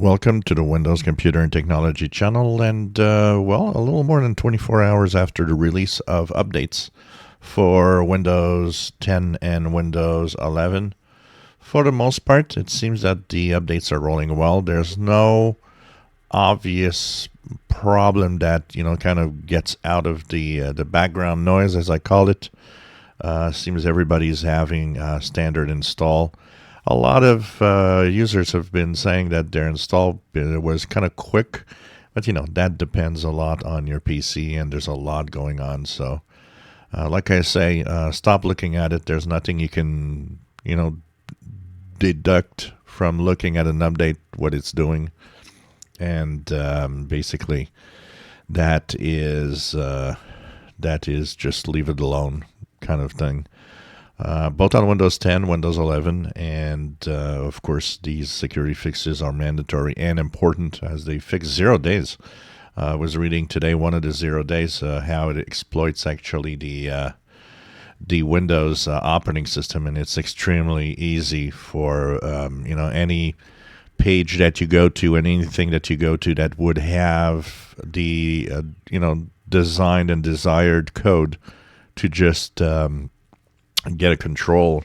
Welcome to the Windows Computer and Technology channel, and well, a little more than 24 hours after the release of updates for Windows 10 and Windows 11. For the most part, it seems that the updates are rolling well. There's no obvious problem that kind of gets out of the background noise, as I call it. Seems everybody's having a standard install. A lot of users have been saying that their install was kind of quick, but that depends a lot on your PC, and there's a lot going on. So, like I say, stop looking at it. There's nothing you can deduct from looking at an update what it's doing, and basically that is just leave it alone kind of thing. Both on Windows 10, Windows 11, and of course these security fixes are mandatory and important as they fix 0 days. I was reading today one of the 0 days how it exploits actually the Windows operating system, and it's extremely easy for any page that you go to and anything that you go to that would have the designed and desired code to just get a control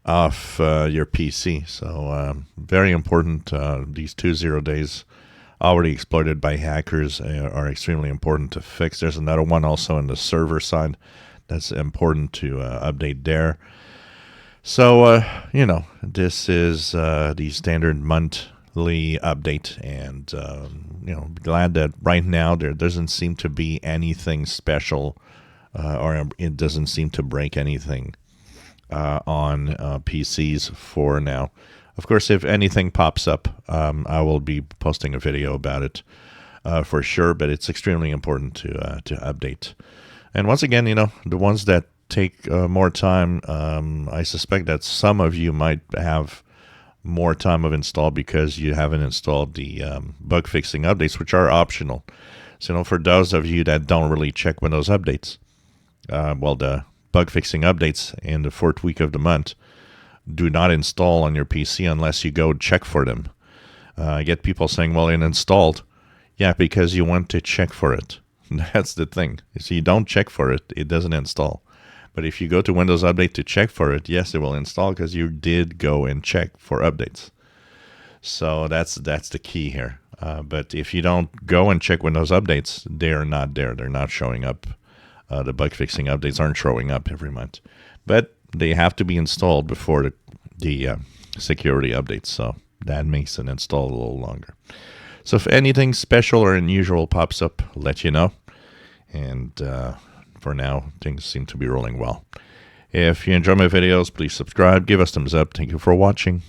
of your PC. So very important. These 2 0 days already exploited by hackers are extremely important to fix. There's another one also on the server side that's important to update there. So this is the standard monthly update, and glad that right now there doesn't seem to be anything special, or it doesn't seem to break anything on PCs for now. Of course, if anything pops up, I will be posting a video about it for sure, but it's extremely important to update. And once again, the ones that take more time, I suspect that some of you might have more time of install because you haven't installed the bug fixing updates, which are optional. So for those of you that don't really check Windows updates, the bug fixing updates in the 4th week of the month do not install on your PC unless you go check for them. I get people saying, well, it installed. Yeah, because you want to check for it. That's the thing. So you don't check for it, it doesn't install. But if you go to Windows Update to check for it, yes, it will install because you did go and check for updates. So that's the key here. But if you don't go and check Windows Updates, they're not there. They're not showing up. The bug fixing updates aren't showing up every month, but they have to be installed before the security updates. So that makes an install a little longer. So if anything special or unusual pops up, I'll let you know. And for now, things seem to be rolling well. If you enjoy my videos, please subscribe, give us thumbs up. Thank you for watching.